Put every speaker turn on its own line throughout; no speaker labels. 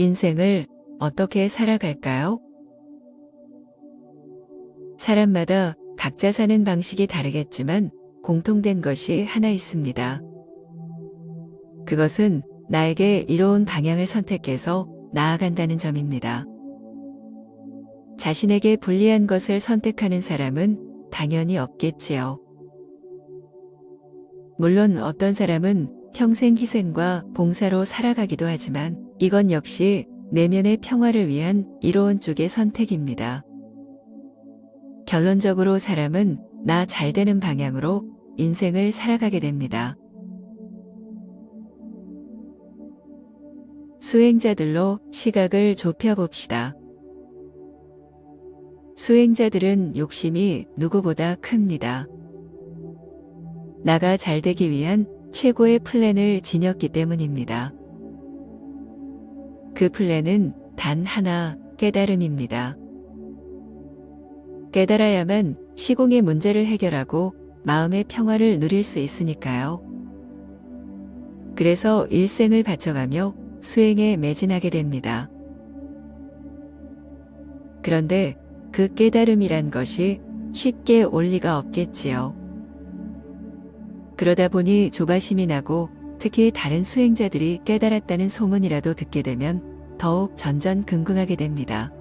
인생을 어떻게 살아갈까요? 사람마다 각자 사는 방식이 다르겠지만 공통된 것이 하나 있습니다. 그것은 나에게 이로운 방향을 선택해서 나아간다는 점입니다. 자신에게 불리한 것을 선택하는 사람은 당연히 없겠지요. 물론 어떤 사람은 평생 희생과 봉사로 살아가기도 하지만 이건 역시 내면의 평화를 위한 이로운 쪽의 선택입니다. 결론적으로 사람은 나 잘 되는 방향으로 인생을 살아가게 됩니다. 수행자들로 시각을 좁혀봅시다. 수행자들은 욕심이 누구보다 큽니다. 나가 잘 되기 위한 최고의 플랜을 지녔기 때문입니다. 그 플랜은 단 하나, 깨달음입니다. 깨달아야만 시공의 문제를 해결하고 마음의 평화를 누릴 수 있으니까요. 그래서 일생을 바쳐가며 수행에 매진하게 됩니다. 그런데 그 깨달음이란 것이 쉽게 올 리가 없겠지요. 그러다 보니 조바심이 나고 특히 다른 수행자들이 깨달았다는 소문이라도 듣게 되면 더욱 전전긍긍하게 됩니다.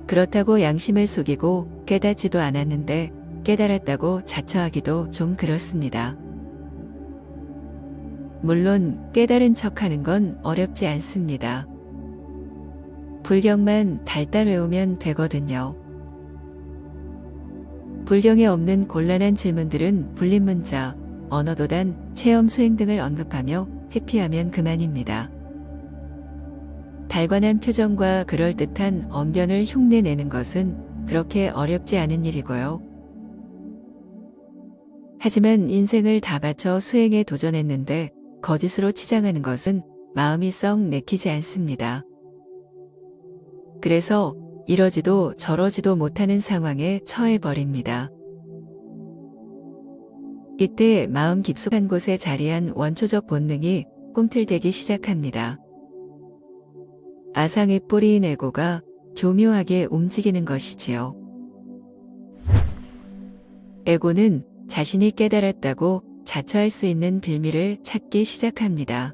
그렇다고 양심을 속이고 깨닫지도 않았는데 깨달았다고 자처하기도 좀 그렇습니다. 물론 깨달은 척하는 건 어렵지 않습니다. 불경만 달달 외우면 되거든요. 불경에 없는 곤란한 질문들은 불린문자, 언어도단, 체험 수행 등을 언급하며 회피하면 그만입니다. 달관한 표정과 그럴듯한 언변을 흉내내는 것은 그렇게 어렵지 않은 일이고요. 하지만 인생을 다 바쳐 수행에 도전했는데 거짓으로 치장하는 것은 마음이 썩 내키지 않습니다. 그래서 이러지도 저러지도 못하는 상황에 처해버립니다. 이때 마음 깊숙한 곳에 자리한 원초적 본능이 꿈틀대기 시작합니다. 아상의 뿌리인 에고가 교묘하게 움직이는 것이지요. 에고는 자신이 깨달았다고 자처할 수 있는 빌미를 찾기 시작합니다.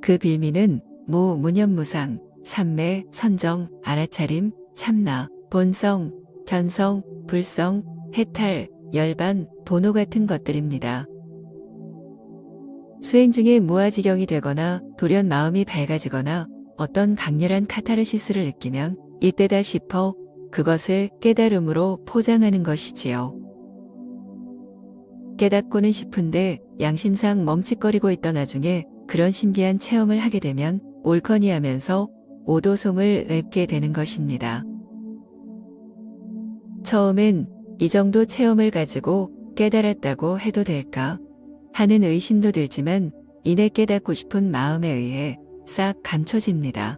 그 빌미는 무념무상, 삼매, 선정, 알아차림, 참나, 본성, 견성, 불성, 해탈, 열반, 본호 같은 것들입니다. 수행 중에 무아지경이 되거나 돌연 마음이 밝아지거나 어떤 강렬한 카타르시스를 느끼면 이때다 싶어 그것을 깨달음으로 포장하는 것이지요. 깨닫고는 싶은데 양심상 멈칫거리고 있던 와중에 그런 신비한 체험을 하게 되면 옳거니 하면서 오도송을 읊게 되는 것입니다. 처음엔 이 정도 체험을 가지고 깨달았다고 해도 될까 하는 의심도 들지만 이내 깨닫고 싶은 마음에 의해 싹 감춰집니다.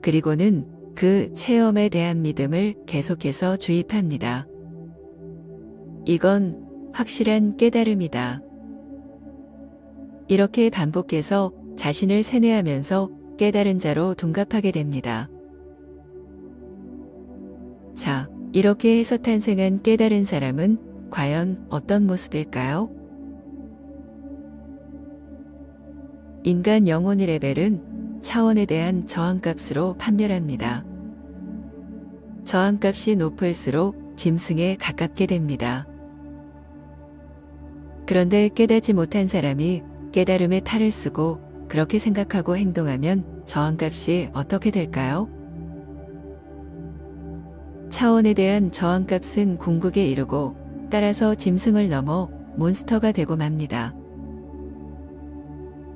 그리고는 그 체험에 대한 믿음을 계속해서 주입합니다. 이건 확실한 깨달음이다. 이렇게 반복해서 자신을 세뇌하면서 깨달은 자로 둔갑하게 됩니다. 자, 이렇게 해서 탄생한 깨달은 사람은 과연 어떤 모습일까요? 인간 영혼의 레벨은 차원에 대한 저항값으로 판별합니다. 저항값이 높을수록 짐승에 가깝게 됩니다. 그런데 깨닫지 못한 사람이 깨달음의 탈을 쓰고 그렇게 생각하고 행동하면 저항값이 어떻게 될까요? 차원에 대한 저항값은 궁극에 이르고 따라서 짐승을 넘어 몬스터가 되고 맙니다.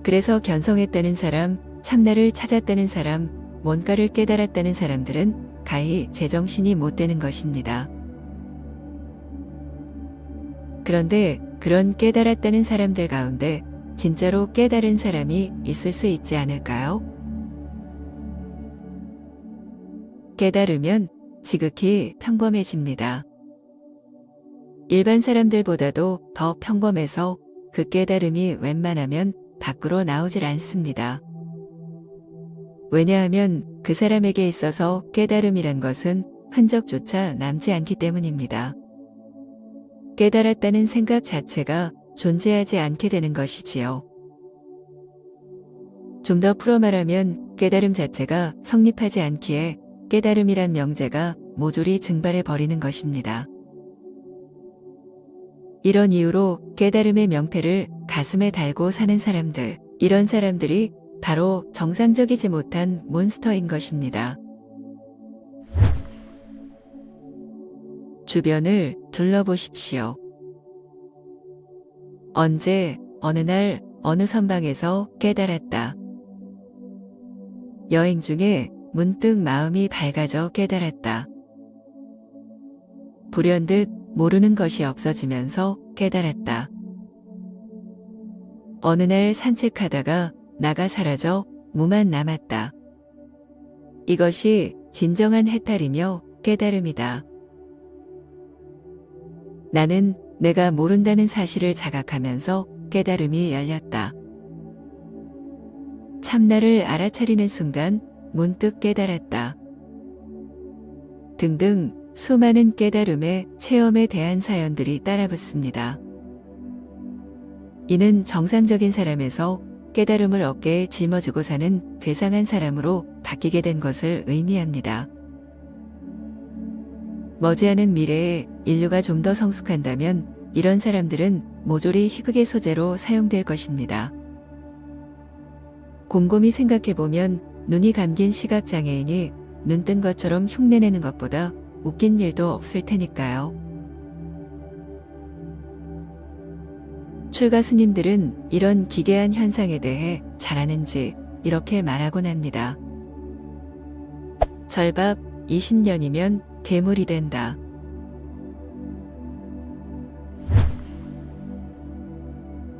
그래서 견성했다는 사람, 참나를 찾았다는 사람, 뭔가를 깨달았다는 사람들은 가히 제정신이 못 되는 것입니다. 그런데 그런 깨달았다는 사람들 가운데 진짜로 깨달은 사람이 있을 수 있지 않을까요? 깨달으면 지극히 평범해집니다. 일반 사람들보다도 더 평범해서 그 깨달음이 웬만하면 밖으로 나오질 않습니다. 왜냐하면 그 사람에게 있어서 깨달음이란 것은 흔적조차 남지 않기 때문입니다. 깨달았다는 생각 자체가 존재하지 않게 되는 것이지요. 좀 더 풀어 말하면 깨달음 자체가 성립하지 않기에 깨달음이란 명제가 모조리 증발해 버리는 것입니다. 이런 이유로 깨달음의 명패를 가슴에 달고 사는 사람들, 이런 사람들이 바로 정상적이지 못한 몬스터인 것입니다. 주변을 둘러보십시오. 언제, 어느 날, 어느 선방에서 깨달았다. 여행 중에 문득 마음이 밝아져 깨달았다. 불현듯 모르는 것이 없어지면서 깨달았다. 어느 날 산책하다가 나가 사라져 무만 남았다. 이것이 진정한 해탈이며 깨달음이다. 나는 내가 모른다는 사실을 자각하면서 깨달음이 열렸다. 참나를 알아차리는 순간 문득 깨달았다. 등등 수많은 깨달음의 체험에 대한 사연들이 따라붙습니다. 이는 정상적인 사람에서 깨달음을 어깨에 짊어지고 사는 괴상한 사람으로 바뀌게 된 것을 의미합니다. 머지않은 미래에 인류가 좀 더 성숙한다면 이런 사람들은 모조리 희극의 소재로 사용될 것입니다. 곰곰이 생각해보면 눈이 감긴 시각장애인이 눈 뜬 것처럼 흉내내는 것보다 웃긴 일도 없을 테니까요. 출가 스님들은 이런 기괴한 현상에 대해 잘 아는지 이렇게 말하곤 합니다. 절밥 20년이면 괴물이 된다.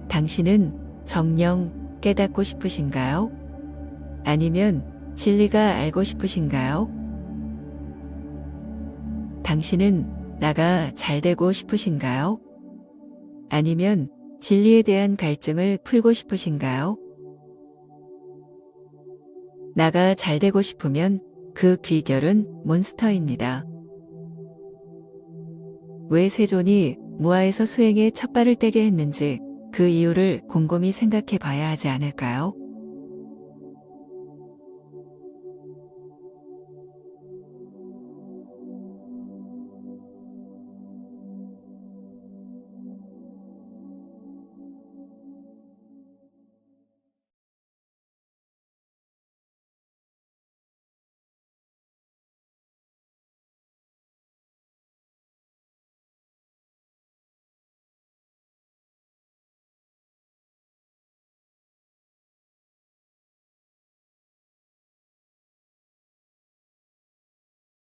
당신은 정령 깨닫고 싶으신가요? 아니면 진리가 알고 싶으신가요? 당신은 나가 잘 되고 싶으신가요? 아니면 진리에 대한 갈증을 풀고 싶으신가요? 나가 잘 되고 싶으면 그 귀결은 몬스터입니다. 왜 세존이 무아에서 수행에 첫 발을 떼게 했는지 그 이유를 곰곰이 생각해 봐야 하지 않을까요?